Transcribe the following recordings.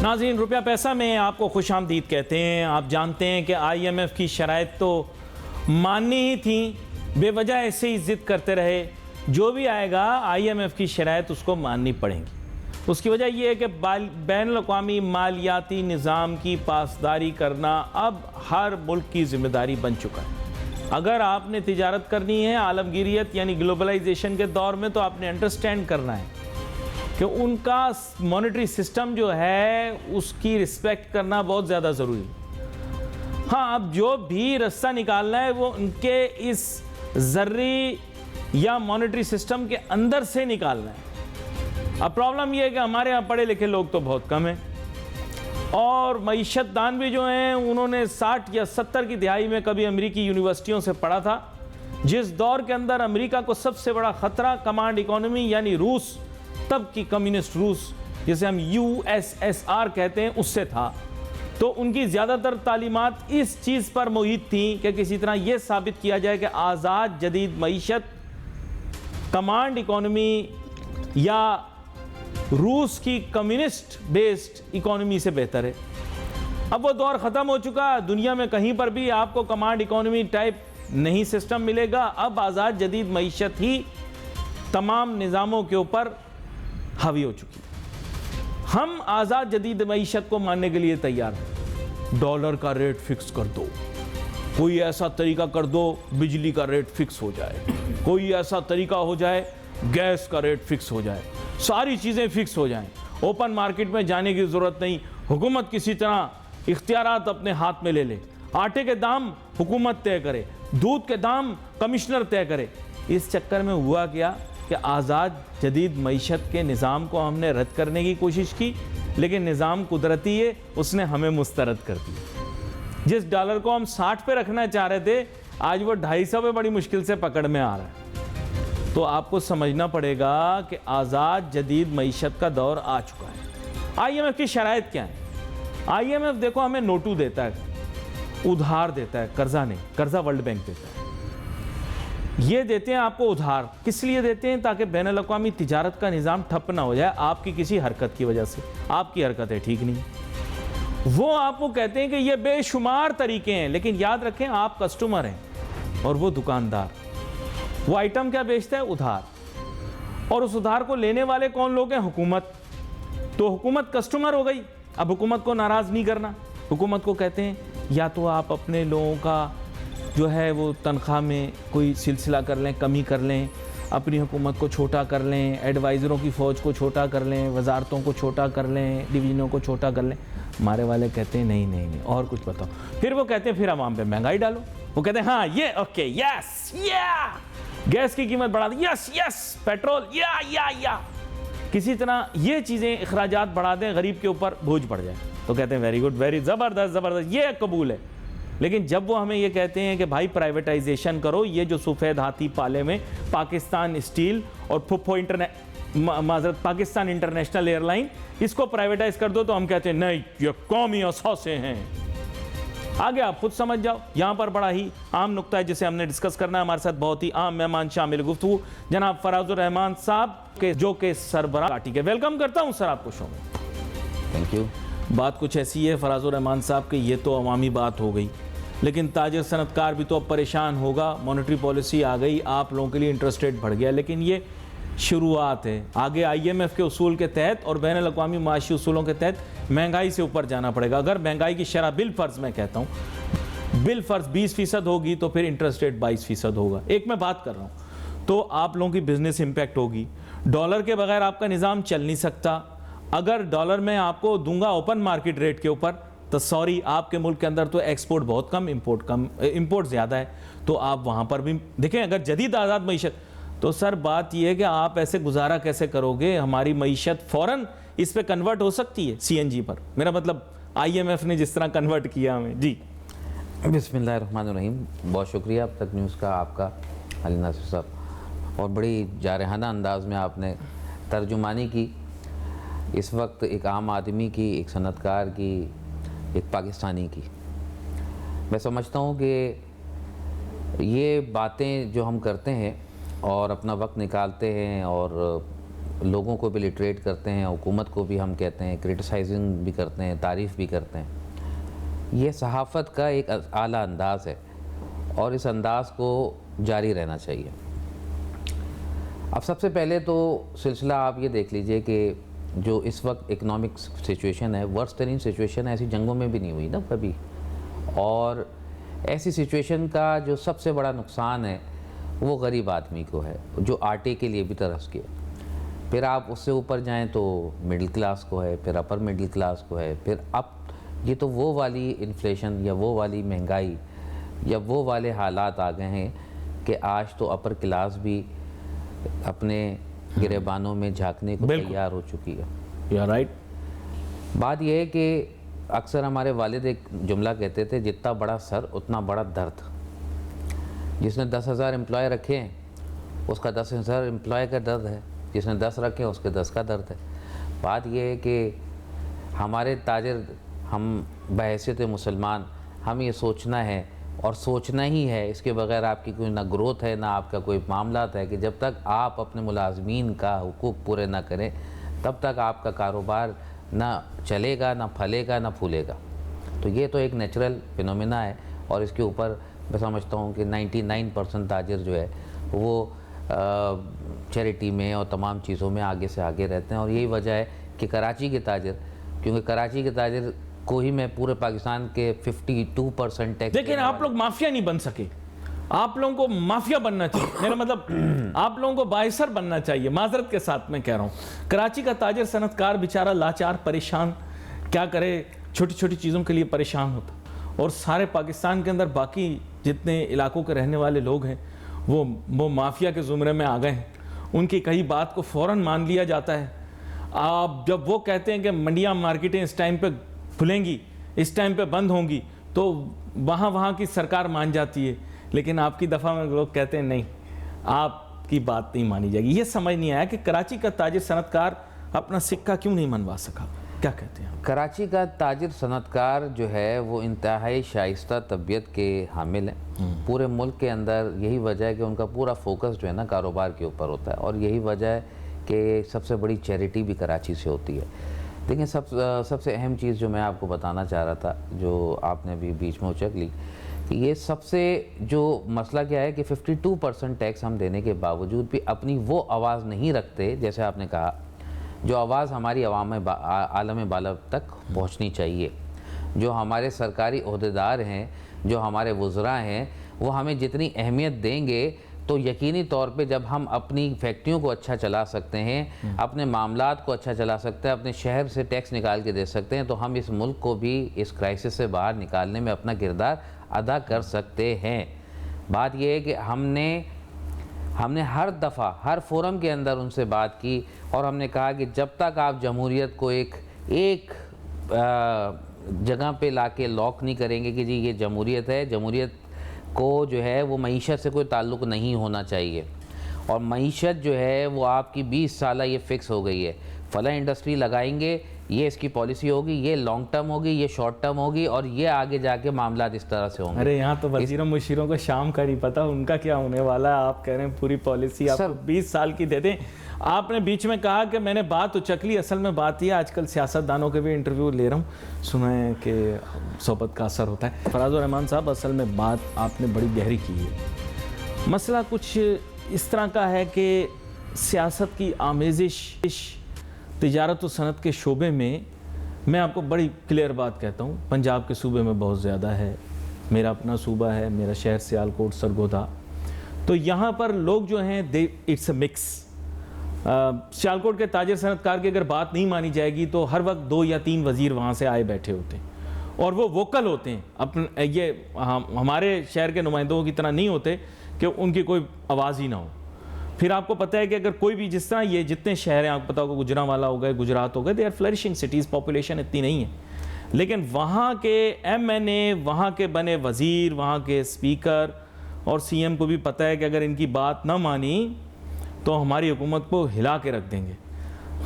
ناظرین، روپیہ پیسہ میں آپ کو خوش آمدید کہتے ہیں۔ آپ جانتے ہیں کہ آئی ایم ایف کی شرائط تو ماننی ہی تھیں، بے وجہ ایسے ہی ضد کرتے رہے۔ جو بھی آئے گا آئی ایم ایف کی شرائط اس کو ماننی پڑیں گی۔ اس کی وجہ یہ ہے کہ بین الاقوامی مالیاتی نظام کی پاسداری کرنا اب ہر ملک کی ذمہ داری بن چکا ہے۔ اگر آپ نے تجارت کرنی ہے عالمگیریت یعنی گلوبلائزیشن کے دور میں، تو آپ نے انڈرسٹینڈ کرنا ہے کہ ان کا مانیٹری سسٹم جو ہے اس کی رسپیکٹ کرنا بہت زیادہ ضروری ہے۔ ہاں، اب جو بھی رستہ نکالنا ہے وہ ان کے اس ذری یا مانیٹری سسٹم کے اندر سے نکالنا ہے۔ اب پرابلم یہ ہے کہ ہمارے ہاں پڑھے لکھے لوگ تو بہت کم ہیں، اور معیشت دان بھی جو ہیں انہوں نے 60 یا 70 کی دہائی میں کبھی امریکی یونیورسٹیوں سے پڑھا تھا، جس دور کے اندر امریکہ کو سب سے بڑا خطرہ کمانڈ اکانومی یعنی روس، تب کی کمیونسٹ روس جسے ہم USSR کہتے ہیں، اس سے تھا۔ تو ان کی زیادہ تر تعلیمات اس چیز پر محیط تھیں کہ کسی طرح یہ ثابت کیا جائے کہ آزاد جدید معیشت کمانڈ اکانومی یا روس کی کمیونسٹ بیسڈ اکانومی سے بہتر ہے۔ اب وہ دور ختم ہو چکا، دنیا میں کہیں پر بھی آپ کو کمانڈ اکانومی ٹائپ نہیں سسٹم ملے گا۔ اب آزاد جدید معیشت ہی تمام نظاموں کے اوپر حاوی ہو چکی۔ ہم آزاد جدید معیشت کو ماننے کے لیے تیار ہیں۔ ڈالر کا ریٹ فکس کر دو، کوئی ایسا طریقہ کر دو بجلی کا ریٹ فکس ہو جائے، کوئی ایسا طریقہ ہو جائے گیس کا ریٹ فکس ہو جائے، ساری چیزیں فکس ہو جائیں، اوپن مارکیٹ میں جانے کی ضرورت نہیں، حکومت کسی طرح اختیارات اپنے ہاتھ میں لے لے، آٹے کے دام حکومت طے کرے، دودھ کے دام کمشنر طے کرے۔ اس چکر میں ہوا کیا کہ آزاد جدید معیشت کے نظام کو ہم نے رد کرنے کی کوشش کی، لیکن نظام قدرتی ہے، اس نے ہمیں مسترد کر دیا۔ جس ڈالر کو ہم 60 پہ رکھنا چاہ رہے تھے، آج وہ 250 پہ بڑی مشکل سے پکڑ میں آ رہا ہے۔ تو آپ کو سمجھنا پڑے گا کہ آزاد جدید معیشت کا دور آ چکا ہے۔ آئی ایم ایف کی شرائط کیا ہیں؟ آئی ایم ایف دیکھو ہمیں نوٹو دیتا ہے، ادھار دیتا ہے، قرضہ نہیں، قرضہ ورلڈ بینک دیتا ہے۔ یہ دیتے ہیں آپ کو ادھار، کس لیے دیتے ہیں؟ تاکہ بین الاقوامی تجارت کا نظام ٹھپ نہ ہو جائے آپ کی کسی حرکت کی وجہ سے۔ آپ کی حرکتیں ٹھیک نہیں، وہ آپ کو کہتے ہیں کہ یہ بے شمار طریقے ہیں، لیکن یاد رکھیں آپ کسٹمر ہیں اور وہ دکاندار۔ وہ آئٹم کیا بیچتا ہے؟ ادھار، اور اس ادھار کو لینے والے کون لوگ ہیں؟ حکومت۔ تو حکومت کسٹمر ہو گئی۔ اب حکومت کو ناراض نہیں کرنا، حکومت کو کہتے ہیں یا تو آپ اپنے لوگوں کا جو ہے وہ تنخواہ میں کوئی سلسلہ کر لیں، کمی کر لیں، اپنی حکومت کو چھوٹا کر لیں، ایڈوائزروں کی فوج کو چھوٹا کر لیں، وزارتوں کو چھوٹا کر لیں، ڈویژنوں کو چھوٹا کر لیں۔ ہمارے والے کہتے ہیں نہیں نہیں نہیں، اور کچھ بتاؤ۔ پھر وہ کہتے ہیں پھر عوام پہ مہنگائی ڈالو۔ وہ کہتے ہیں ہاں یہ اوکے، یس یا گیس کی قیمت بڑھا دیں، یس یس پیٹرول، یا کسی طرح یہ چیزیں اخراجات بڑھا دیں، غریب کے اوپر بوجھ پڑ جائے، تو کہتے ہیں ویری گڈ، ویری زبردست زبردست، یہ قبول ہے۔ لیکن جب وہ ہمیں یہ کہتے ہیں کہ بھائی پرائیویٹائزیشن کرو، یہ جو سفید ہاتھی پالے میں پاکستان اسٹیل اور معذرت پاکستان انٹرنیشنل ایئر لائن، اس کو پرائیویٹائز کر دو، تو ہم کہتے ہیں نہیں، یہ قومی اثاثے ہیں۔ آگے آپ خود سمجھ جاؤ۔ یہاں پر بڑا ہی عام نقطہ ہے جسے ہم نے ڈسکس کرنا ہے۔ ہمارے ساتھ بہت ہی عام مہمان شامل گفتگو جناب فراز الرحمان صاحب جو کہ سربراہ پارٹی کے۔ ویلکم کرتا ہوں سر آپ کو شو میں۔ Thank you. بات کچھ ایسی ہے فراز الرحمان صاحب کہ یہ تو عوامی بات ہو گئی، لیکن تاجر صنعت کار بھی تو اب پریشان ہوگا۔ مانیٹری پالیسی آ گئی، آپ لوگوں کے لیے انٹرسٹ ریٹ بڑھ گیا، لیکن یہ شروعات ہے۔ آگے آئی ایم ایف کے اصول کے تحت اور بین الاقوامی معاشی اصولوں کے تحت مہنگائی سے اوپر جانا پڑے گا۔ اگر مہنگائی کی شرح بالفرض میں کہتا ہوں بالفرض 20% ہوگی، تو پھر انٹرسٹ ریٹ 22% ہوگا۔ ایک میں بات کر رہا ہوں تو آپ لوگوں کی بزنس امپیکٹ ہوگی۔ ڈالر کے بغیر آپ کا نظام چل نہیں سکتا۔ اگر ڈالر میں آپ کو دوں گا اوپن مارکیٹ ریٹ کے اوپر، تو سوری آپ کے ملک کے اندر تو ایکسپورٹ بہت کم، امپورٹ زیادہ ہے، تو آپ وہاں پر بھی دیکھیں اگر جدید آزاد معیشت، تو سر بات یہ ہے کہ آپ ایسے گزارا کیسے کرو گے؟ ہماری معیشت فوراً اس پہ کنورٹ ہو سکتی ہے CNG پر، میرا مطلب آئی ایم ایف نے جس طرح کنورٹ کیا ہمیں۔ جی بسم اللہ الرحمن الرحیم۔ بہت شکریہ اب تک نیوز کا آپ کا علی ناصر صاحب، اور بڑی جارحانہ انداز میں آپ نے ترجمانی کی اس وقت ایک عام آدمی کی، ایک صنعت کار کی، ایک پاکستانی کی۔ میں سمجھتا ہوں کہ یہ باتیں جو ہم کرتے ہیں اور اپنا وقت نکالتے ہیں اور لوگوں کو بھی لٹریٹ کرتے ہیں, حکومت کو بھی ہم کہتے ہیں, کرٹیسائزنگ بھی کرتے ہیں, تعریف بھی کرتے ہیں. یہ صحافت کا ایک اعلیٰ انداز ہے اور اس انداز کو جاری رہنا چاہیے. اب سب سے پہلے تو سلسلہ آپ یہ دیکھ لیجئے کہ جو اس وقت اکنامک سچویشن ہے, ورسٹ ترین سچویشن ہے, ایسی جنگوں میں بھی نہیں ہوئی نا کبھی. اور ایسی سچویشن کا جو سب سے بڑا نقصان ہے وہ غریب آدمی کو ہے, جو آٹے کے لیے بھی ترس گیا. پھر آپ اس سے اوپر جائیں تو مڈل کلاس کو ہے, پھر اپر مڈل کلاس کو ہے, پھر اب یہ تو وہ والی انفلیشن یا وہ والی مہنگائی یا وہ والے حالات آ گئے ہیں کہ آج تو اپر کلاس بھی اپنے گریبانوں میں جھانکنے کو تیار ہو چکی ہے. You are right. بات یہ ہے کہ اکثر ہمارے والد ایک جملہ کہتے تھے, جتنا بڑا سر اتنا بڑا درد. جس نے 10,000 امپلائی رکھے ہیں اس کا 10,000 امپلائی کا درد ہے, جس نے 10 رکھے ہیں اس کے 10 کا درد ہے. بات یہ ہے کہ ہمارے تاجر, ہم بحیثیت مسلمان, ہم یہ سوچنا ہے اور سوچنا ہی ہے, اس کے بغیر آپ کی کوئی نہ گروتھ ہے نہ آپ کا کوئی معاملات ہے, کہ جب تک آپ اپنے ملازمین کا حقوق پورے نہ کریں تب تک آپ کا کاروبار نہ چلے گا, نہ پھلے گا, نہ پھولے گا. تو یہ تو ایک نیچرل فینومینا ہے اور اس کے اوپر میں سمجھتا ہوں کہ 99% تاجر جو ہے وہ چیریٹی میں اور تمام چیزوں میں آگے سے آگے رہتے ہیں. اور یہی وجہ ہے کہ کراچی کے تاجر, کیونکہ کراچی کے تاجر کو ہی میں پورے پاکستان کے 52% ٹیکس. لیکن آپ لوگ مافیا نہیں بن سکے, آپ لوگوں کو مافیا بننا چاہیے. میرا مطلب آپ لوگوں کو باعثر بننا چاہیے. معذرت کے ساتھ میں کہہ رہا ہوں, کراچی کا تاجر صنعت کار بیچارہ لاچار, پریشان, کیا کرے, چھوٹی چھوٹی چیزوں کے لیے پریشان ہوتا. اور سارے پاکستان کے اندر باقی جتنے علاقوں کے رہنے والے لوگ ہیں وہ مافیا کے زمرے میں آ گئے ہیں. ان کی کئی بات کو فوراً مان لیا جاتا ہے. آپ جب وہ کہتے ہیں کہ منڈیاں مارکیٹیں اس ٹائم پہ کھلیں گی, اس ٹائم پہ بند ہوں گی, تو وہاں کی سرکار مان جاتی ہے. لیکن آپ کی دفعہ میں لوگ کہتے ہیں نہیں, آپ کی بات نہیں مانی جائے گی. یہ سمجھ نہیں آیا کہ کراچی کا تاجر صنعت کار اپنا سکہ کیوں نہیں منوا سکا. کیا کہتے ہیں؟ کراچی کا تاجر صنعت کار جو ہے وہ انتہائی شائستہ طبیعت کے حامل ہیں. پورے ملک کے اندر یہی وجہ ہے کہ ان کا پورا فوکس جو ہے نا کاروبار کے اوپر ہوتا ہے, اور یہی وجہ ہے کہ سب سے بڑی چیریٹی بھی کراچی سے ہوتی ہے. دیکھیں سب سے اہم چیز جو میں آپ کو بتانا چاہ رہا تھا, جو آپ نے بھی بیچ میں اچک لی, کہ یہ سب سے جو مسئلہ کیا ہے کہ 52% ٹیکس ہم دینے کے باوجود بھی اپنی وہ آواز نہیں رکھتے, جیسے آپ نے کہا, جو آواز ہماری عوام عالم بالا تک پہنچنی چاہیے. جو ہمارے سرکاری عہدیدار ہیں, جو ہمارے وزراء ہیں, وہ ہمیں جتنی اہمیت دیں گے تو یقینی طور پہ جب ہم اپنی فیکٹریوں کو اچھا چلا سکتے ہیں, اپنے معاملات کو اچھا چلا سکتے ہیں, اپنے شہر سے ٹیکس نکال کے دے سکتے ہیں, تو ہم اس ملک کو بھی اس کرائسس سے باہر نکالنے میں اپنا کردار ادا کر سکتے ہیں. بات یہ ہے کہ ہم نے ہر دفعہ ہر فورم کے اندر ان سے بات کی اور ہم نے کہا کہ جب تک آپ جمہوریت کو ایک جگہ پہ لا کے لاک نہیں کریں گے کہ جی یہ جمہوریت ہے, جمہوریت کو جو ہے وہ معیشت سے کوئی تعلق نہیں ہونا چاہیے. اور معیشت جو ہے وہ آپ کی 20 سالہ یہ فکس ہو گئی ہے, فلاں انڈسٹری لگائیں گے, یہ اس کی پالیسی ہوگی, یہ لانگ ٹرم ہوگی, یہ شارٹ ٹرم ہوگی, اور یہ آگے جا کے معاملات اس طرح سے ہوں گے. ارے یہاں تو وزیروں مشیروں کو شام کا نہیں پتا ان کا کیا ہونے والا ہے. آپ کہہ رہے ہیں پوری پالیسی آپ 20 سال کی دے دیں. آپ نے بیچ میں کہا کہ میں نے بات اچک لی, اصل میں بات یہ, آج کل سیاست دانوں کے بھی انٹرویو لے رہا ہوں, سنا ہے کہ صحبت کا اثر ہوتا ہے. فراز الرحمان صاحب, اصل میں بات آپ نے بڑی گہری کی ہے. مسئلہ کچھ اس طرح کا ہے کہ سیاست کی آمیزش تجارت و صنعت کے شعبے میں آپ کو بڑی کلیئر بات کہتا ہوں, پنجاب کے صوبے میں بہت زیادہ ہے. میرا اپنا صوبہ ہے, میرا شہر سیالکوٹ سرگودا, تو یہاں پر لوگ جو ہیں اٹس اے مکس. سیالکوٹ کے تاجر صنعت کار کی اگر بات نہیں مانی جائے گی تو ہر وقت 2 یا 3 وزیر وہاں سے آئے بیٹھے ہوتے ہیں اور وہ ووکل ہوتے ہیں. یہ ہمارے شہر کے نمائندوں کی طرح نہیں ہوتے کہ ان کی کوئی آواز ہی نہ ہو. پھر آپ کو پتہ ہے کہ اگر کوئی بھی, جس طرح یہ جتنے شہر ہیں, آپ کو پتا ہوگا گجرانوالہ ہو گئے, گجرات ہو گئے, they are flourishing cities, population اتنی نہیں ہے, لیکن وہاں کے ایم این اے, وہاں کے بنے وزیر, وہاں کے اسپیکر اور سی ایم کو بھی پتہ ہے کہ اگر ان کی بات نہ مانی تو ہماری حکومت کو ہلا کے رکھ دیں گے.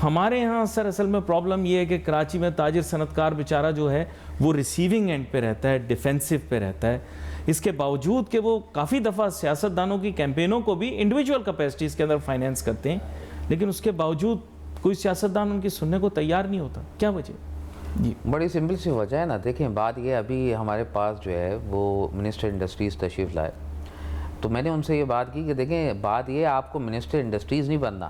ہمارے یہاں اصل میں پرابلم یہ ہے کہ کراچی میں تاجر صنعت کار بیچارہ جو ہے وہ ریسیونگ اینڈ پہ رہتا ہے, ڈیفینسو پہ رہتا ہے. اس کے باوجود کہ وہ کافی دفعہ سیاست دانوں کی کیمپینوں کو بھی انڈیویجول کیپیسٹیز کے اندر فائنینس کرتے ہیں, لیکن اس کے باوجود کوئی سیاستدان ان کی سننے کو تیار نہیں ہوتا. کیا وجہ؟ جی بڑی سمپل سی وجہ ہے نا. دیکھیں بات یہ ابھی ہمارے پاس جو ہے وہ منسٹر انڈسٹریز تشریف لائے, تو میں نے ان سے یہ بات کی کہ دیکھیں بات یہ آپ کو منسٹر انڈسٹریز نہیں بننا,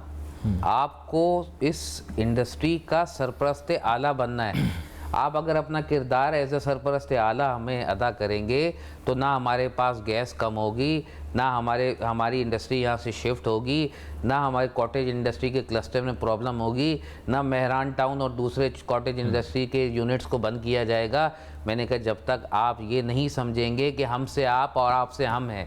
آپ کو اس انڈسٹری کا سرپرست اعلیٰ بننا ہے. آپ اگر اپنا کردار ایز اے سرپرست اعلیٰ ہمیں ادا کریں گے تو نہ ہمارے پاس گیس کم ہوگی, نہ ہماری انڈسٹری یہاں سے شفٹ ہوگی, نہ ہمارے کاٹیج انڈسٹری کے کلسٹر میں پرابلم ہوگی, نہ مہران ٹاؤن اور دوسرے کاٹیج انڈسٹری کے یونٹس کو بند کیا جائے گا. میں نے کہا جب تک آپ یہ نہیں سمجھیں گے کہ ہم سے آپ اور آپ سے ہم ہیں,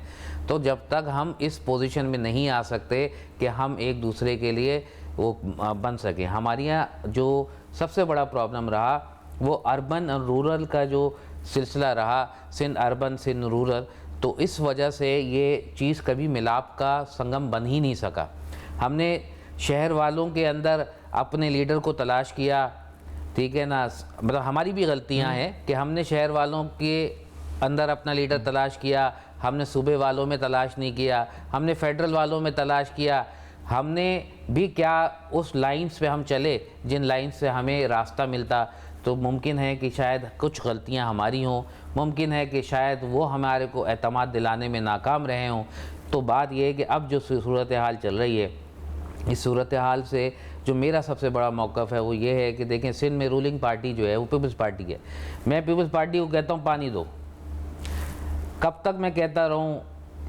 تو جب تک ہم اس پوزیشن میں نہیں آ سکتے کہ ہم ایک دوسرے کے لیے وہ بن سکیں. ہمارے یہاں جو سب سے بڑا پرابلم رہا وہ اربن اور رورل کا جو سلسلہ رہا, سندھ اربن سندھ رورل, تو اس وجہ سے یہ چیز کبھی ملاپ کا سنگم بن ہی نہیں سکا. ہم نے شہر والوں کے اندر اپنے لیڈر کو تلاش کیا, ٹھیک ہے نا, مطلب ہماری بھی غلطیاں ہیں کہ ہم نے شہر والوں کے اندر اپنا لیڈر تلاش کیا, ہم نے صوبے والوں میں تلاش نہیں کیا, ہم نے فیڈرل والوں میں تلاش کیا. ہم نے بھی کیا اس لائنز پہ ہم چلے جن لائنز سے ہمیں راستہ ملتا. تو ممکن ہے کہ شاید کچھ غلطیاں ہماری ہوں, ممکن ہے کہ شاید وہ ہمارے کو اعتماد دلانے میں ناکام رہے ہوں. تو بات یہ ہے کہ اب جو صورتحال چل رہی ہے, اس صورتحال سے جو میرا سب سے بڑا موقف ہے وہ یہ ہے کہ دیکھیں سندھ میں رولنگ پارٹی جو ہے وہ پیپلز پارٹی ہے. میں پیپلز پارٹی کو کہتا ہوں پانی دو. کب تک میں کہتا رہوں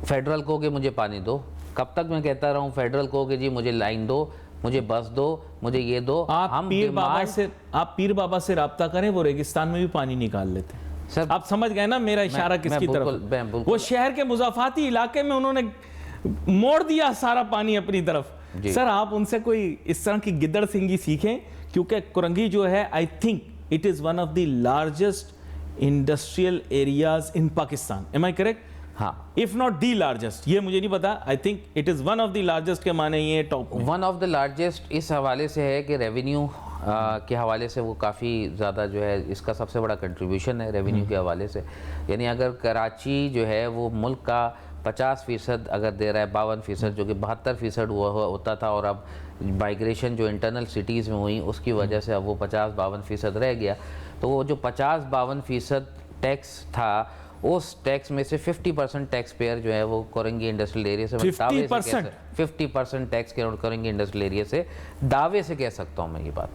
فیڈرل کو کہ مجھے پانی دو؟ کب تک میں کہتا رہوں فیڈرل کو کہ جی مجھے لائن دو, مجھے بس دو, مجھے یہ دو؟ آپ پیر بابا سے رابطہ کریں, وہ ریگستان میں بھی پانی نکال لیتے ہیں. سر آپ سمجھ گئے نا میرا اشارہ کس کی طرف؟ وہ شہر کے مضافاتی علاقے میں انہوں نے موڑ دیا سارا پانی اپنی طرف. سر آپ ان سے کوئی اس طرح کی گدڑ سنگی سیکھیں, کیونکہ کرنگی جو ہے I think it is one of the largest industrial areas in Pakistan. Am I correct? ہاں, if not the largest, یہ مجھے نہیں پتا, I think it is one of the largest کے معنی یہ ٹاپ میں. ون آف دا لارجسٹ اس حوالے سے ہے کہ ریونیو کے حوالے سے وہ کافی زیادہ جو ہے اس کا سب سے بڑا کنٹریبیوشن ہے ریونیو کے حوالے سے. یعنی اگر کراچی جو ہے وہ ملک کا 50% اگر دے رہا ہے, 52% جو کہ 72% ہوتا تھا, اور اب مائیگریشن جو انٹرنل سٹیز میں ہوئی اس کی وجہ سے اب وہ 50-52% رہ گیا. تو وہ جو 50-52% ٹیکس تھا, اس ٹیکس میں سے 50% ٹیکس پیئر جو ہے وہ کورنگی انڈسٹریل ایریا سے 50% ٹیکس کورنگی انڈسٹریل ایریا سے دعوے سے کہہ سکتا ہوں میں یہ بات,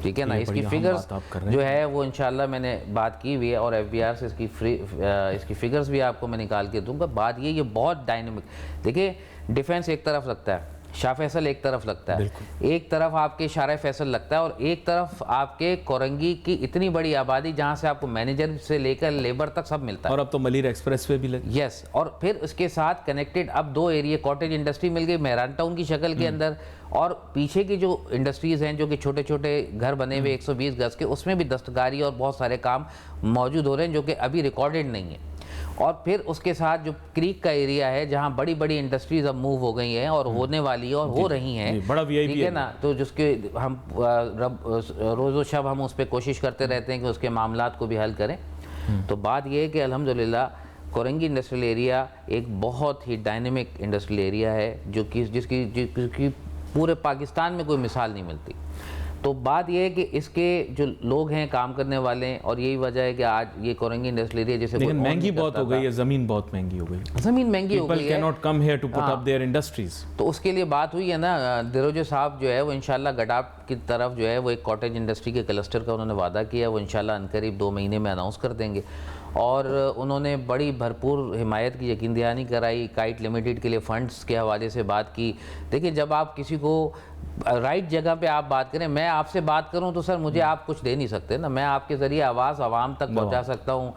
ٹھیک ہے نا. اس کی فگرز جو ہے وہ انشاءاللہ میں نے بات کی ہوئی ہے, اور ایف بی آر سے اس کی فگرز بھی آپ کو میں نکال کے دوں گا. بات یہ بہت ڈائنامک. دیکھیں ڈیفنس ایک طرف لگتا ہے, شاہ فیصل ایک طرف لگتا ہے, ایک طرف آپ کے شارع فیصل لگتا ہے, اور ایک طرف آپ کے کورنگی کی اتنی بڑی آبادی جہاں سے آپ کو مینیجر سے لے کر لیبر تک سب ملتا ہے. اور اب تو ملیر ایکسپریس وے بھی لگی. یس, اور پھر اس کے ساتھ کنیکٹڈ اب 2 ایریا کاٹیج انڈسٹری مل گئی مہران ٹاؤن کی شکل کے اندر, اور پیچھے کی جو انڈسٹریز ہیں جو کہ چھوٹے چھوٹے گھر بنے ہوئے 120 گز کے, اس میں بھی دستکاری اور بہت سارے کام موجود ہو رہے ہیں جو کہ ابھی ریکارڈڈ نہیں ہیں. اور پھر اس کے ساتھ جو کریک کا ایریا ہے جہاں بڑی بڑی انڈسٹریز اب موو ہو گئی ہیں اور ہونے والی اور ہو رہی ہیں, بڑا وی آئی پی ٹھیک ہے نا. تو جس کے ہم روز و شب ہم اس پہ کوشش کرتے رہتے ہیں کہ اس کے معاملات کو بھی حل کریں. تو بات یہ ہے کہ الحمدللہ کورنگی انڈسٹریل ایریا ایک بہت ہی ڈائنامک انڈسٹریل ایریا ہے جو کہ جس کی پورے پاکستان میں کوئی مثال نہیں ملتی. تو بات یہ ہے کہ اس کے جو لوگ ہیں کام کرنے والے ہیں, اور یہی وجہ ہے کہ آج یہ کورنگی انڈسٹریل ایریا جیسے لیکن مہنگی بہت ہو گئی ہے, زمین بہت مہنگی ہو گئی, زمین مہنگی ہو گئی ہے. People cannot come here to put up their industries. تو اس کے لیے بات ہوئی ہے نا, دروجہ صاحب جو ہے وہ انشاءاللہ گڈاپ کی طرف جو ہے وہ ایک کاٹیج انڈسٹری کے کلسٹر کا انہوں نے وعدہ کیا, وہ انشاءاللہ عنقریب 2 مہینے میں اناؤنس کر دیں گے. اور انہوں نے بڑی بھرپور حمایت کی یقین دہانی کرائی, کائٹ لمیٹڈ کے لیے فنڈز کے حوالے سے بات کی. دیکھیں جب آپ کسی کو رائٹ جگہ پہ آپ بات کریں, میں آپ سے بات کروں تو سر مجھے آپ کچھ دے نہیں سکتے نا, میں آپ کے ذریعے آواز عوام تک پہنچا سکتا ہوں,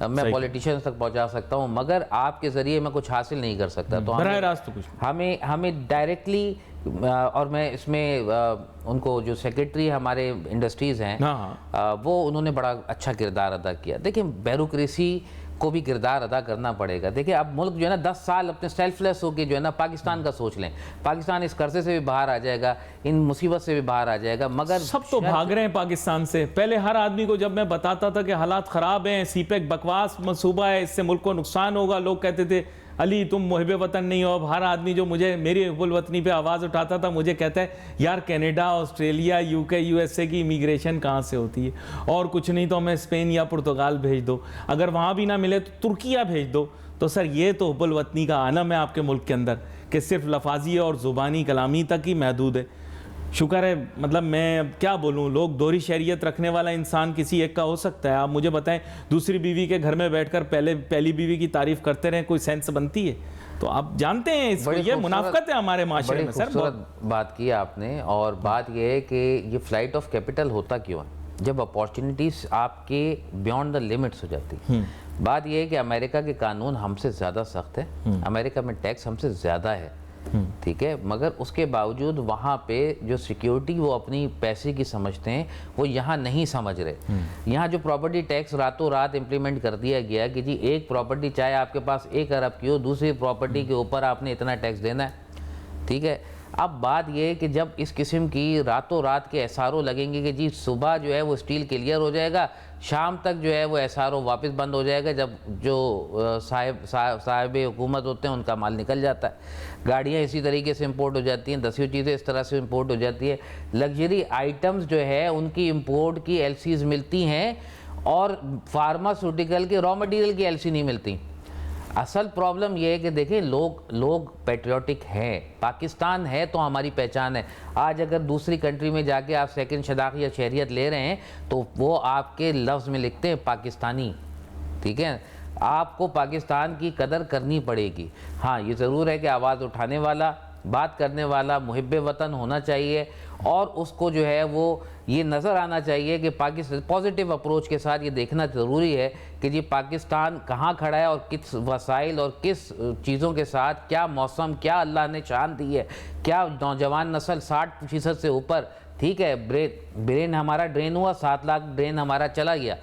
میں پولیٹیشینز تک پہنچا سکتا ہوں, مگر آپ کے ذریعے میں کچھ حاصل نہیں کر سکتا. تو براہ راست کچھ ہمیں ڈائریکٹلی, اور میں اس میں ان کو جو سیکرٹری ہمارے انڈسٹریز ہیں وہ انہوں نے بڑا اچھا کردار ادا کیا. دیکھیں بیوروکریسی کو بھی کردار ادا کرنا پڑے گا. دیکھیں اب ملک جو ہے نا 10 سال اپنے سیلف لیس ہو کے جو ہے نا پاکستان کا سوچ لیں, پاکستان اس قرضے سے بھی باہر آ جائے گا, ان مصیبت سے بھی باہر آ جائے گا. مگر سب تو بھاگ رہے ہیں پاکستان سے. پہلے ہر آدمی کو جب میں بتاتا تھا کہ حالات خراب ہیں, سی پیک بکواس منصوبہ ہے, اس سے ملک کو نقصان ہوگا, لوگ کہتے تھے علی تم محب وطن نہیں ہو. اب ہر آدمی جو مجھے میری حب الوطنی پہ آواز اٹھاتا تھا مجھے کہتا ہے یار کینیڈا, آسٹریلیا, یو کے, یو ایس اے کی امیگریشن کہاں سے ہوتی ہے, اور کچھ نہیں تو ہمیں اسپین یا پرتگال بھیج دو, اگر وہاں بھی نہ ملے تو ترکیہ بھیج دو. تو سر یہ تو حب الوطنی کا عالم ہے آپ کے ملک کے اندر کہ صرف لفاظی اور زبانی کلامی تک ہی محدود ہے. شکر ہے, مطلب میں اب کیا بولوں, لوگ دوہری شہریت رکھنے والا انسان کسی ایک کا ہو سکتا ہے. آپ مجھے بتائیں دوسری بیوی کے گھر میں بیٹھ کر پہلی بیوی کی تعریف کرتے رہیں, کوئی سینس بنتی ہے؟ تو آپ جانتے ہیں اس یہ منافقت ہے ہمارے معاشرے میں. سر خوبصورت بات کی آپ نے, اور بات یہ ہے کہ یہ فلائٹ آف کیپٹل ہوتا کیوں ہے جب اپارچونیٹیز آپ کے بیونڈ دا لمٹس ہو جاتی. بات یہ ہے کہ امریکہ کے قانون ہم سے زیادہ سخت ہے, امریکہ میں ٹیکس ہم سے زیادہ ہے, ٹھیک ہے, مگر اس کے باوجود وہاں پہ جو سیکیورٹی وہ اپنی پیسے کی سمجھتے ہیں وہ یہاں نہیں سمجھ رہے. یہاں جو پراپرٹی ٹیکس راتوں رات امپلیمنٹ کر دیا گیا کہ جی ایک پراپرٹی چاہے آپ کے پاس 1 ارب کی ہو, دوسری پراپرٹی کے اوپر آپ نے اتنا ٹیکس دینا ہے, ٹھیک ہے. اب بات یہ ہے کہ جب اس قسم کی راتوں رات کے ایس آر او لگیں گے کہ جی صبح جو ہے وہ اسٹیل کلیئر ہو جائے گا, شام تک جو ہے وہ ایس آر او واپس بند ہو جائے گا, جب جو صاحب حکومت ہوتے ہیں ان کا مال نکل جاتا ہے. گاڑیاں اسی طریقے سے امپورٹ ہو جاتی ہیں, 10 چیزیں اس طرح سے امپورٹ ہو جاتی ہے. لگژری آئٹمز جو ہے ان کی امپورٹ کی ایل سیز ملتی ہیں اور فارماسیوٹیکل کے را مٹیریل کی ایل سی نہیں ملتی. اصل پرابلم یہ ہے کہ دیکھیں لوگ پیٹریوٹک ہیں, پاکستان ہے تو ہماری پہچان ہے. آج اگر دوسری کنٹری میں جا کے آپ سیکنڈ شناخت یا شہریت لے رہے ہیں تو وہ آپ کے لفظ میں لکھتے ہیں پاکستانی, ٹھیک ہے. آپ کو پاکستان کی قدر کرنی پڑے گی. ہاں یہ ضرور ہے کہ آواز اٹھانے والا, بات کرنے والا محب وطن ہونا چاہیے, اور اس کو جو ہے وہ یہ نظر آنا چاہیے کہ پاکستان پازیٹیو اپروچ کے ساتھ یہ دیکھنا ضروری ہے کہ جی پاکستان کہاں کھڑا ہے اور کس وسائل اور کس چیزوں کے ساتھ, کیا موسم, کیا اللہ نے شان دی ہے, کیا نوجوان نسل 60% سے اوپر, ٹھیک ہے. برین ہمارا ڈرین ہوا, 7 لاکھ ڈرین ہمارا چلا گیا,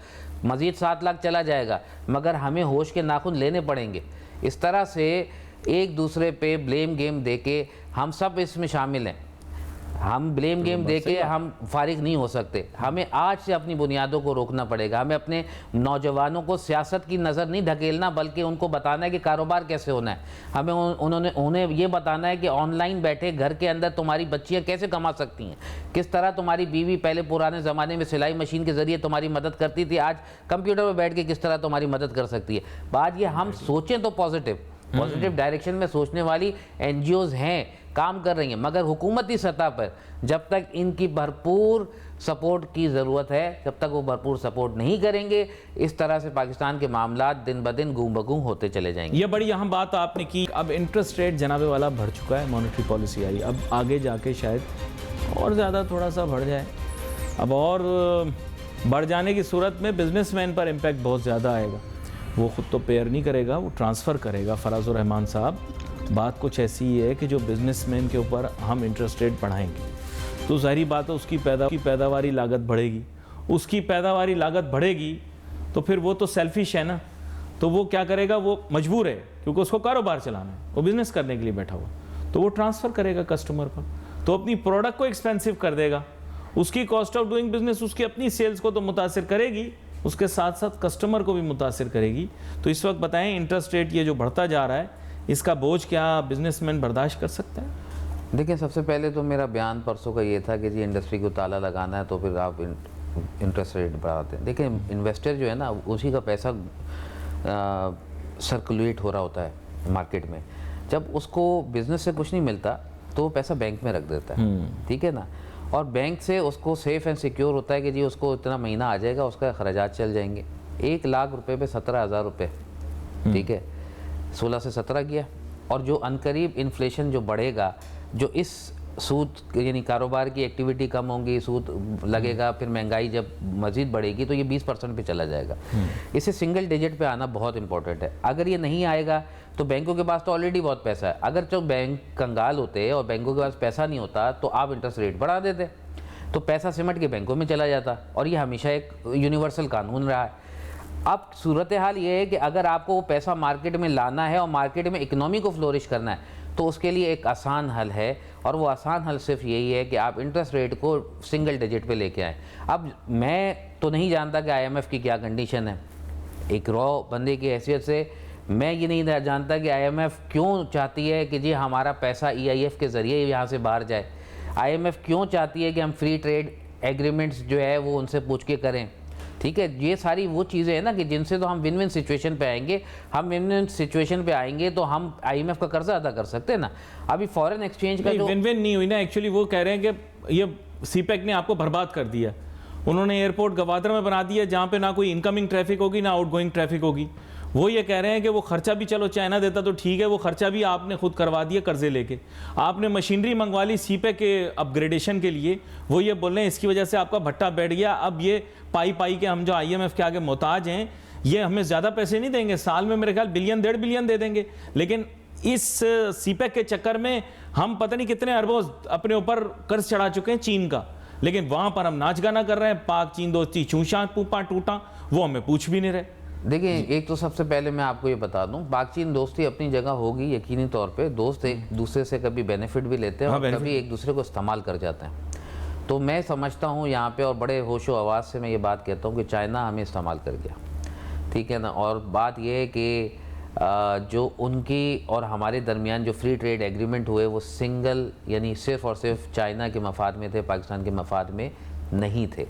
مزید 7 لاکھ چلا جائے گا, مگر ہمیں ہوش کے ناخن لینے پڑیں گے. اس طرح سے ایک دوسرے پہ بلیم گیم دے کے ہم سب اس میں شامل ہیں. ہم بلیم گیم دے کے ہم فارغ نہیں ہو سکتے. ہمیں آج سے اپنی بنیادوں کو روکنا پڑے گا. ہمیں اپنے نوجوانوں کو سیاست کی نظر نہیں ڈھکیلنا, بلکہ ان کو بتانا ہے کہ کاروبار کیسے ہونا ہے. ہمیں انہیں یہ بتانا ہے کہ آن لائن بیٹھے گھر کے اندر تمہاری بچیاں کیسے کما سکتی ہیں, کس طرح تمہاری بیوی پہلے پرانے زمانے میں سلائی مشین کے ذریعے تمہاری مدد کرتی تھی, آج کمپیوٹر پہ بیٹھ کے کس طرح تمہاری مدد کر سکتی ہے. بات یہ ہم سوچیں تو پازیٹیو ڈائریکشن میں سوچنے والی این جی اوز ہیں, کام کر رہی ہیں, مگر حکومتی سطح پر جب تک ان کی بھرپور سپورٹ کی ضرورت ہے, جب تک وہ بھرپور سپورٹ نہیں کریں گے, اس طرح سے پاکستان کے معاملات دن بدن گوں بگوں ہوتے چلے جائیں گے. یہ بڑی اہم بات آپ نے کی. اب انٹرسٹ ریٹ جناب والا بڑھ چکا ہے, مانیٹری پالیسی آئی, اب آگے جا کے شاید اور زیادہ تھوڑا سا بڑھ جائے. اب اور بڑھ جانے کی صورت میں بزنس مین پر امپیکٹ بہت زیادہ آئے گا. وہ خود تو پیئر نہیں کرے گا, وہ ٹرانسفر کرے گا. فراز الرحمان صاحب, بات کچھ ایسی ہے کہ جو بزنس مین کے اوپر ہم انٹرسٹ ریٹ بڑھائیں گے تو ظاہری بات ہے اس کی پیداواری لاگت بڑھے گی. اس کی پیداواری لاگت بڑھے گی تو پھر وہ تو سیلفش ہے نا, تو وہ کیا کرے گا, وہ مجبور ہے کیونکہ اس کو کاروبار چلانا ہے, وہ بزنس کرنے کے لیے بیٹھا ہوا, تو وہ ٹرانسفر کرے گا کسٹمر پر, تو اپنی پروڈکٹ کو ایکسپینسو کر دے گا. اس کی کاسٹ آف ڈوئنگ بزنس اس کی اپنی سیلز کو تو متاثر کرے گی, اس کے ساتھ ساتھ کسٹمر کو بھی متاثر کرے گی. تو اس وقت بتائیں انٹرسٹ ریٹ یہ جو بڑھتا جا رہا ہے, اس کا بوجھ کیا بزنس مین برداشت کر سکتا ہے؟ دیکھیں, سب سے پہلے تو میرا بیان پرسوں کا یہ تھا کہ جی انڈسٹری کو تالا لگانا ہے تو پھر آپ انٹرسٹ ریٹ بڑھاتے ہیں. دیکھیں انویسٹر جو ہے نا, اسی کا پیسہ سرکولیٹ ہو رہا ہوتا ہے مارکیٹ میں. جب اس کو بزنس سے کچھ نہیں ملتا تو وہ پیسہ بینک میں رکھ دیتا ہے, ٹھیک ہے نا, اور بینک سے اس کو سیف اینڈ سیکیور ہوتا ہے کہ جی اس کو اتنا مہینہ آ جائے گا, اس کا اخراجات چل جائیں گے. 1 لاکھ روپے پہ 17,000 روپے, ٹھیک ہے, 16 سے 17 کیا, اور جو عنقریب انفلیشن جو بڑھے گا, جو اس سود یعنی کاروبار کی ایکٹیویٹی کم ہوں گی, سود لگے گا, پھر مہنگائی جب مزید بڑھے گی تو یہ 20% پہ چلا جائے گا. اسے سنگل ڈیجٹ پہ آنا بہت امپورٹنٹ ہے. اگر یہ نہیں آئے گا تو بینکوں کے پاس تو آلریڈی بہت پیسہ ہے. اگر جو بینک کنگال ہوتے اور بینکوں کے پاس پیسہ نہیں ہوتا تو آپ انٹرسٹ ریٹ بڑھا دیتے, تو پیسہ سمٹ کے بینکوں میں چلا جاتا, اور یہ ہمیشہ ایک یونیورسل قانون رہا ہے. اب صورتحال یہ ہے کہ اگر آپ کو وہ پیسہ مارکیٹ میں لانا ہے اور مارکیٹ میں اکنامی کو فلورش کرنا ہے تو اس کے لیے ایک آسان حل ہے, اور وہ آسان حل صرف یہی ہے کہ آپ انٹرسٹ ریٹ کو سنگل ڈیجٹ پہ لے کے آئیں. اب میں تو نہیں جانتا کہ آئی ایم ایف کی کیا کنڈیشن ہے, ایک را بندے کی حیثیت سے میں یہ نہیں جانتا کہ آئی ایم ایف کیوں چاہتی ہے کہ جی ہمارا پیسہ ای آئی ایف کے ذریعے یہاں سے باہر جائے. آئی ایم ایف کیوں چاہتی ہے کہ ہم فری ٹریڈ ایگریمنٹس جو ہے وہ ان سے پوچھ کے کریں. ٹھیک ہے, یہ ساری وہ چیزیں ہیں نا کہ جن سے تو ہم ون ون سچویشن پہ آئیں گے. ہم ون ون سچویشن پہ آئیں گے تو ہم آئی ایم ایف کا قرضہ ادا کر سکتے ہیں نا. ابھی فورن ایکسچینج کا جو ون ون نہیں ہوئی نا, ایکچولی وہ کہہ رہے ہیں کہ یہ سی پیک نے آپ کو برباد کر دیا. انہوں نے ایئرپورٹ گوادر میں بنا دیا جہاں پہ نہ کوئی انکمنگ ٹریفک ہوگی نہ آؤٹ گوئنگ ٹریفک ہوگی. وہ یہ کہہ رہے ہیں کہ وہ خرچہ بھی چلو چائنا دیتا تو ٹھیک ہے, وہ خرچہ بھی آپ نے خود کروا دیا قرضے لے کے. آپ نے مشینری منگوا لی سی پیک کے اپ گریڈیشن کے لیے, وہ یہ بول رہے ہیں اس کی وجہ سے آپ کا بھٹا بیٹھ گیا. اب یہ پائی کے ہم جو آئی ایم ایف کے آگے محتاج ہیں, یہ ہمیں زیادہ پیسے نہیں دیں گے, سال میں میرے خیال بلین 1.5 بلین دے دیں گے, لیکن اس سی پیک کے چکر میں ہم پتہ نہیں کتنے اربوں اپنے اوپر قرض چڑھا چکے ہیں چین کا, لیکن وہاں پر ہم ناچ گانا کر رہے ہیں. پاک چین دوستی چونچاں پوپاں ٹوٹاں, وہ ہمیں پوچھ بھی نہیں رہے. دیکھیں, ایک تو سب سے پہلے میں آپ کو یہ بتا دوں, پاک چین دوستی اپنی جگہ ہوگی یقینی طور پہ. دوست ایک دوسرے سے کبھی بینیفٹ بھی لیتے ہیں اور کبھی ایک دوسرے کو استعمال کر جاتے ہیں. تو میں سمجھتا ہوں یہاں پہ, اور بڑے ہوش و آواز سے میں یہ بات کہتا ہوں کہ چائنا ہمیں استعمال کر گیا. ٹھیک ہے نا. اور بات یہ ہے کہ جو ان کی اور ہمارے درمیان جو فری ٹریڈ ایگریمنٹ ہوئے وہ سنگل یعنی صرف اور صرف چائنا کے مفاد میں تھے, پاکستان کے مفاد میں نہیں تھے.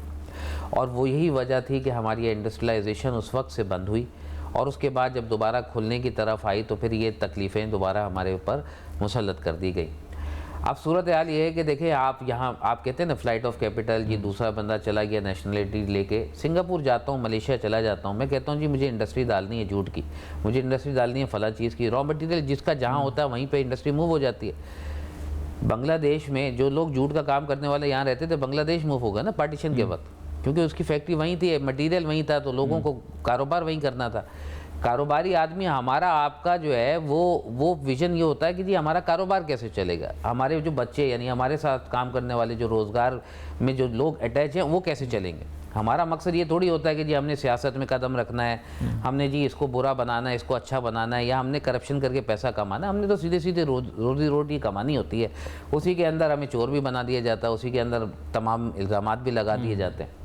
اور وہ یہی وجہ تھی کہ ہماری انڈسٹریلائزیشن اس وقت سے بند ہوئی, اور اس کے بعد جب دوبارہ کھلنے کی طرف آئی تو پھر یہ تکلیفیں دوبارہ ہمارے اوپر مسلط کر دی گئی. اب صورتحال یہ ہے کہ دیکھیں, آپ یہاں آپ کہتے ہیں نا فلائٹ آف کیپٹل, یہ دوسرا بندہ چلا گیا نیشنلٹی لے کے, سنگاپور جاتا ہوں, ملیشیا چلا جاتا ہوں, میں کہتا ہوں جی مجھے انڈسٹری ڈالنی ہے جھوٹ کی, مجھے انڈسٹری ڈالنی ہے فلاں چیز کی, را مٹیریل جس کا جہاں ہوتا ہے وہیں پہ انڈسٹری موو ہو جاتی ہے. بنگلہ دیش میں جو لوگ جھوٹ کا کام کرنے والے یہاں رہتے تھے, بنگلہ دیش موو ہو گیا نا پارٹیشن کے وقت, کیونکہ اس کی فیکٹری وہیں تھی, مٹیریل وہیں تھا, تو لوگوں کو کاروبار وہیں کرنا تھا. کاروباری آدمی ہمارا آپ کا جو ہے وہ ویژن یہ ہوتا ہے کہ جی ہمارا کاروبار کیسے چلے گا, ہمارے جو بچے یعنی ہمارے ساتھ کام کرنے والے جو روزگار میں جو لوگ اٹیچ ہیں وہ کیسے چلیں گے. ہمارا مقصد یہ تھوڑی ہوتا ہے کہ جی ہم نے سیاست میں قدم رکھنا ہے, ہم نے جی اس کو برا بنانا ہے, اس کو اچھا بنانا ہے, یا ہم نے کرپشن کر کے پیسہ کمانا ہے. ہم نے تو سیدھے سیدھے روزی روٹی کمانی ہوتی ہے. اسی کے اندر ہمیں چور بھی بنا دیا جاتا ہے, اسی کے اندر تمام الزامات بھی لگا دیے جاتے ہیں.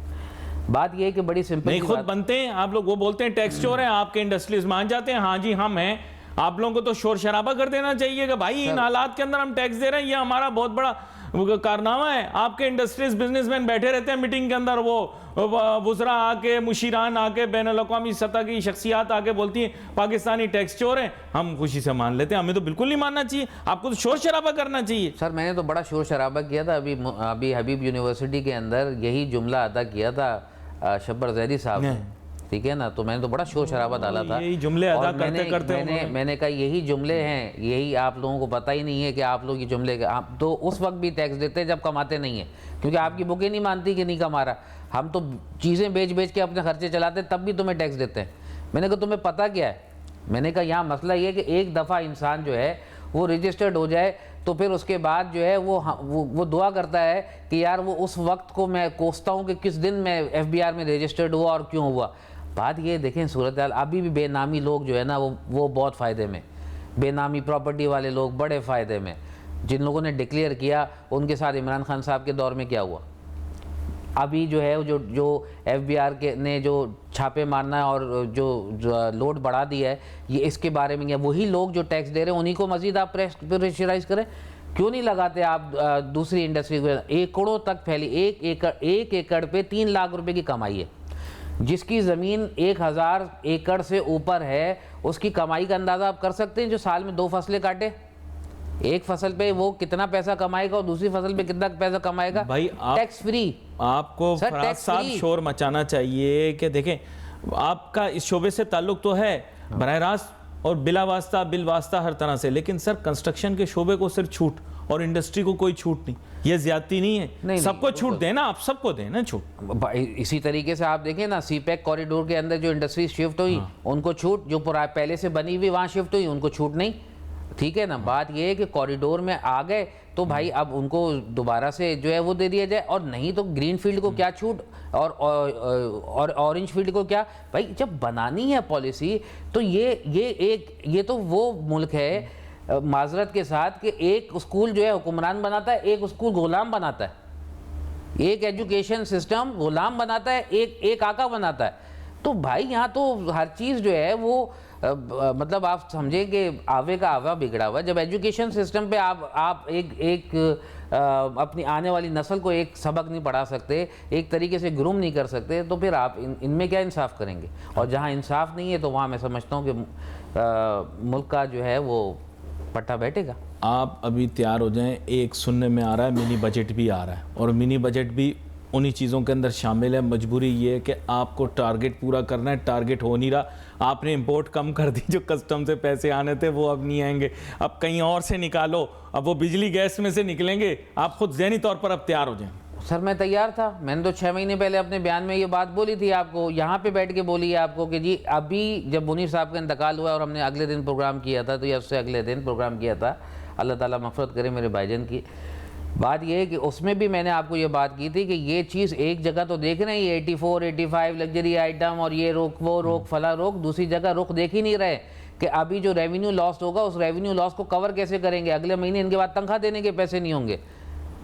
بات یہ ہے کہ بڑی سمپل نہیں, خود بنتے ہیں آپ لوگ, وہ بولتے ہیں ٹیکس چور ہیں, آپ کے انڈسٹریز مان جاتے ہیں ہاں جی ہم ہیں. آپ لوگوں کو تو شور شرابہ کر دینا چاہیے کہ بھائی ان حالات کے اندر ہم ٹیکس دے رہے ہیں, یہ ہمارا بہت بڑا کارنامہ ہے. آپ کے انڈسٹریز بزنس مین بیٹھے رہتے ہیں میٹنگ کے اندر, وہ وزراء آ کے, مشیران آ کے, بین الاقوامی سطح کی شخصیات آ کے بولتی ہیں پاکستانی ٹیکس چور ہیں. ہم خوشی سے مان لیتے ہیں, ہمیں تو بالکل نہیں ماننا چاہیے, آپ کو تو شور شرابہ کرنا چاہیے. سر میں نے تو بڑا شور شرابہ کیا تھا ابھی حبیب یونیورسٹی کے اندر, یہی جملہ ادا کیا تھا شبر زیدی صاحب نے. ٹھیک ہے نا, تو میں نے تو بڑا شور شرابہ ڈالا تھا. یہی جملے ادا کرتے کرتے میں نے کہا یہی جملے ہیں, یہی آپ لوگوں کو پتہ ہی نہیں ہے کہ آپ لوگ یہ جملے, آپ تو اس وقت بھی ٹیکس دیتے جب کماتے نہیں ہیں, کیونکہ آپ کی بکیں نہیں مانتی کہ نہیں کما رہا. ہم تو چیزیں بیچ کے اپنے خرچے چلاتے تب بھی تمہیں ٹیکس دیتے ہیں. میں نے کہا تمہیں پتہ کیا ہے, میں نے کہا یہاں مسئلہ یہ ہے کہ ایک دفعہ انسان جو ہے وہ رجسٹرڈ ہو جائے تو پھر اس کے بعد جو ہے وہ دعا کرتا ہے کہ یار وہ اس وقت کو میں کوستا ہوں کہ کس دن میں ایف بی آر میں رجسٹرڈ ہوا اور کیوں ہوا. بات یہ دیکھیں صورتحال, ابھی بھی بے نامی لوگ جو ہے نا وہ بہت فائدے میں, بے نامی پراپرٹی والے لوگ بڑے فائدے میں. جن لوگوں نے ڈکلیئر کیا ان کے ساتھ عمران خان صاحب کے دور میں کیا ہوا. ابھی جو ہے جو ایف بی آر کے نے جو چھاپے مارنا اور جو لوڈ بڑھا دیا ہے, یہ اس کے بارے میں وہی لوگ جو ٹیکس دے رہے ہیں انہی کو مزید آپ پریشرائز کریں. کیوں نہیں لگاتے آپ دوسری انڈسٹری کو؟ ایکڑوں تک پھیلی, ایک ایکڑ پہ 3 لاکھ روپے کی کمائی ہے. جس کی زمین 1000 ایکڑ سے اوپر ہے اس کی کمائی کا اندازہ آپ کر سکتے ہیں, جو سال میں 2 فصلیں کاٹے. ایک فصل پہ وہ کتنا پیسہ کمائے گا اور دوسری فصل پہ کتنا پیسہ کمائے گا. بھائی ٹیکس فری. آپ کو فراز صاحب شور مچانا چاہیے کہ دیکھیں آپ کا اس شعبے سے تعلق تو ہے براہ راست اور بلا واسطہ بالواسطہ ہر طرح سے, لیکن سر کنسٹرکشن کے شعبے کو صرف چھوٹ اور انڈسٹری کو کوئی چھوٹ نہیں, یہ زیادتی نہیں ہے. سب کو چھوٹ دیں نا, آپ سب کو دیں نا چھوٹ. اسی طریقے سے آپ دیکھیں نا, سی پیک کوریڈور کے اندر جو انڈسٹری شفٹ ہوئی ان کو چھوٹ, جو پہلے سے بنی ہوئی وہاں شفٹ ہوئی ان کو چھوٹ نہیں. ٹھیک ہے نا. بات یہ ہے کہ کوریڈور میں آ گئے تو بھائی اب ان کو دوبارہ سے جو ہے وہ دے دیا جائے, اور نہیں تو گرین فیلڈ کو کیا چھوٹ اور اورنج فیلڈ کو کیا. بھائی جب بنانی ہے پالیسی تو یہ تو وہ ملک ہے معذرت کے ساتھ کہ ایک اسکول جو ہے حکمران بناتا ہے, ایک اسکول غلام بناتا ہے. ایک ایجوکیشن سسٹم غلام بناتا ہے, ایک آقا بناتا ہے. تو بھائی یہاں تو ہر چیز جو ہے وہ مطلب آپ سمجھیں کہ آوے کا آوا بگڑا ہوا. جب ایجوکیشن سسٹم پہ آپ ایک اپنی آنے والی نسل کو ایک سبق نہیں پڑھا سکتے, ایک طریقے سے گروم نہیں کر سکتے, تو پھر آپ ان میں کیا انصاف کریں گے؟ اور جہاں انصاف نہیں ہے تو وہاں میں سمجھتا ہوں کہ ملک کا جو ہے وہ پٹا بیٹھے گا. آپ ابھی تیار ہو جائیں, ایک سننے میں آ رہا ہے منی بجٹ بھی آ رہا ہے, اور منی بجٹ بھی انہی چیزوں کے اندر شامل ہے. مجبوری یہ ہے کہ آپ کو ٹارگٹ پورا کرنا ہے, ٹارگٹ ہو نہیں رہا. آپ نے امپورٹ کم کر دی, جو کسٹم سے پیسے آنے تھے وہ اب نہیں آئیں گے, اب کہیں اور سے نکالو, اب وہ بجلی گیس میں سے نکلیں گے. آپ خود ذہنی طور پر اب تیار ہو جائیں. سر میں تیار تھا, میں نے تو 6 مہینے پہلے اپنے بیان میں یہ بات بولی تھی آپ کو, یہاں پہ بیٹھ کے بولی ہے آپ کو کہ جی ابھی جب منیر صاحب کا انتقال ہوا اور ہم نے اگلے دن پروگرام کیا تھا, تو یا اس سے اگلے دن پروگرام کیا تھا, اللہ تعالیٰ مغفرت کرے میرے بھائی جان کی. بات یہ ہے کہ اس میں بھی میں نے آپ کو یہ بات کی تھی کہ یہ چیز ایک جگہ تو دیکھ رہے ہیں, یہ 84 85 لگژری آئٹم اور یہ روک وہ روک فلاں روک, دوسری جگہ رخ دیکھ ہی نہیں رہے کہ ابھی جو ریونیو لاس ہوگا اس ریونیو لاس کو کور کیسے کریں گے. اگلے مہینے ان کے بعد تنخواہ دینے کے پیسے نہیں ہوں گے,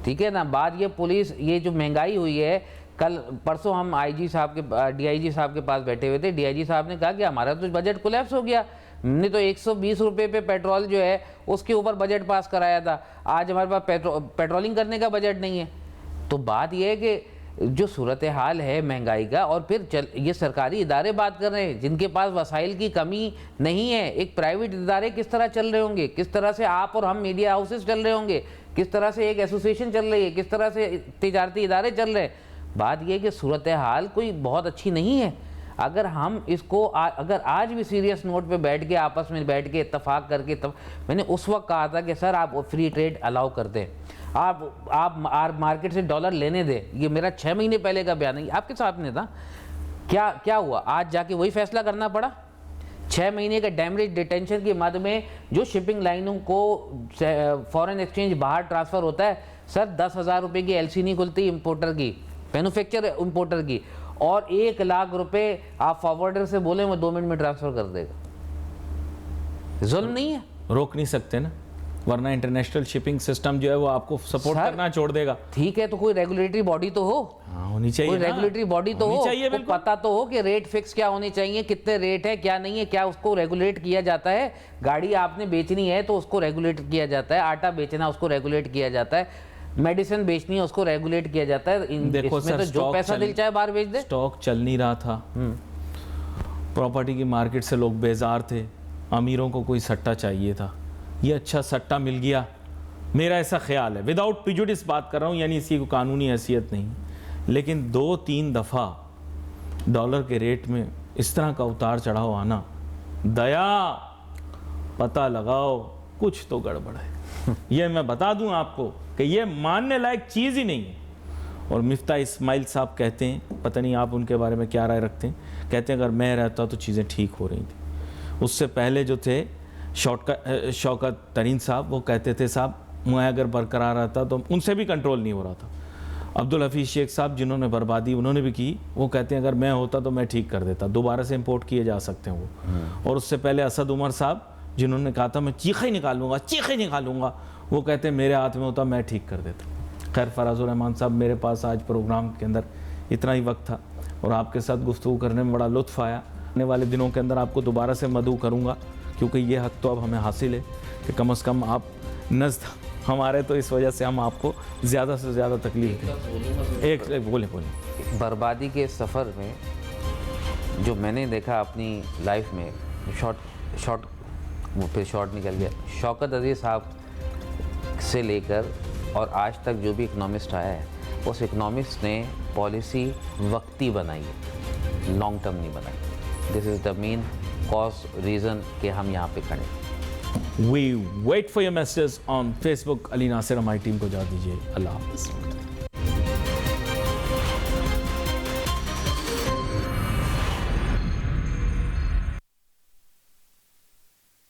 ٹھیک ہے نا. بات یہ پولیس, یہ جو مہنگائی ہوئی ہے, کل پرسوں ہم ڈی آئی جی صاحب کے پاس بیٹھے ہوئے تھے, ڈی آئی جی صاحب نے کہا کہ ہمارا تو بجٹ کولیپس ہو گیا, ہم نے تو 120 روپے پہ پیٹرول جو ہے اس کے اوپر بجٹ پاس کرایا تھا, آج ہمارے پاس پیٹرولنگ کرنے کا بجٹ نہیں ہے. تو بات یہ ہے کہ جو صورتحال ہے مہنگائی کا, اور پھر یہ سرکاری ادارے بات کر رہے ہیں جن کے پاس وسائل کی کمی نہیں ہے, ایک پرائیویٹ ادارے کس طرح چل رہے ہوں گے, کس طرح سے آپ اور ہم میڈیا ہاؤسز چل رہے ہوں گے, کس طرح سے ایک ایسوسیشن چل رہی ہے, کس طرح سے تجارتی ادارے چل رہے ہیں. بات یہ کہ صورتحال کوئی بہت اچھی نہیں ہے. اگر ہم اس کو اگر آج بھی سیریس نوٹ پہ بیٹھ کے آپس میں بیٹھ کے اتفاق کر کے, میں نے اس وقت کہا تھا کہ سر آپ فری ٹریڈ الاؤ کر دیں, آپ مارکیٹ سے ڈالر لینے دیں, یہ میرا 6 مہینے پہلے کا بیان ہے, آپ کے ساتھ میں تھا. کیا ہوا, آج جا کے وہی فیصلہ کرنا پڑا. 6 مہینے کا ڈیمیج ڈیٹینشن کی مد میں جو شپنگ لائنوں کو فورن ایکسچینج باہر ٹرانسفر ہوتا ہے, سر 10,000 روپے کی ایل سی نہیں کھلتی امپورٹر کی, مینوفیکچر امپورٹر کی, اور 1 لاکھ روپے آپ فارورڈر سے بولیں وہ 2 منٹ میں ٹرانسفر کر دے گا. ظلم نہیں ہے؟ روک نہیں سکتے نا, ورنہ انٹرنیشنل شپنگ سسٹم جو ہے وہ آپ کو سپورٹ کرنا چھوڑ دے گا. ٹھیک ہے, تو کوئی ریگولیٹری باڈی تو ہو, ہونی چاہیے, کوئی ریگولیٹری باڈی تو ہو, پتہ تو ہو کہ ریٹ فکس کیا ہونے چاہیے, کتنے ریٹ ہے کیا نہیں ہے, کیا اس کو ریگولیٹ کیا جاتا ہے. گاڑی آپ نے بیچنی ہے تو اس کو ریگولیٹ کیا جاتا ہے, آٹا بیچنا اس کو ریگولیٹ کیا جاتا ہے, میڈیسن بیچنی ہے اس کو ریگولیٹ کیا جاتا ہے. دیکھو اس میں تو جو پیسہ دل چاہے باہر بیچ دے. سٹاک چل نہیں رہا تھا, پراپرٹی کی مارکیٹ سے لوگ بیزار تھے, امیروں کو کوئی سٹا چاہیے تھا, یہ اچھا سٹا مل گیا, میرا ایسا خیال ہے. وداؤٹ پریجوڈس بات کر رہا ہوں, یعنی اسی کو قانونی حیثیت نہیں, لیکن 2-3 دفعہ ڈالر کے ریٹ میں اس طرح کا اتار چڑھاؤ آنا, دیا پتہ لگاؤ کچھ تو گڑبڑ ہے. یہ میں بتا دوں آپ کو کہ یہ ماننے لائق چیز ہی نہیں ہے. اور مفتاح اسماعیل صاحب کہتے ہیں, پتہ نہیں آپ ان کے بارے میں کیا رائے رکھتے ہیں, کہتے ہیں اگر میں رہتا تو چیزیں ٹھیک ہو رہی تھیں. اس سے پہلے جو تھے شوکت ترین صاحب, وہ کہتے تھے صاحب میں اگر برقرار رہتا تو ان سے بھی کنٹرول نہیں ہو رہا تھا. عبدالحفیظ شیخ صاحب جنہوں نے بربادی انہوں نے بھی کی, وہ کہتے ہیں اگر میں ہوتا تو میں ٹھیک کر دیتا, دوبارہ سے امپورٹ کیے جا سکتے ہیں وہ. اور اس سے پہلے اسد عمر صاحب جنہوں نے کہا تھا میں چیخیں نکالوں گا, وہ کہتے ہیں میرے ہاتھ میں ہوتا میں ٹھیک کر دیتا. خیر فراز الرحمان صاحب, میرے پاس آج پروگرام کے اندر اتنا ہی وقت تھا اور آپ کے ساتھ گفتگو کرنے میں بڑا لطف آیا. آنے والے دنوں کے اندر آپ کو دوبارہ سے مدعو کروں گا, کیونکہ یہ حق تو اب ہمیں حاصل ہے کہ کم از کم آپ نزد ہمارے, تو اس وجہ سے ہم آپ کو زیادہ سے زیادہ تکلیف دیں. بولیں بربادی کے سفر میں جو میں نے دیکھا اپنی لائف میں, شارٹ نکل گیا, شوکت عزیز صاحب سے لے کر اور آج تک جو بھی اکنامسٹ آیا ہے, اس اکنامسٹ نے پالیسی وقتی بنائی ہے, لانگ ٹرم نہیں بنائی. دس از دا مین کاز ریزن کہ ہم یہاں پہ کھڑے. We wait for your messages on Facebook. علی ناصر ہماری ٹیم کو جا دیجیے. اللہ حافظ.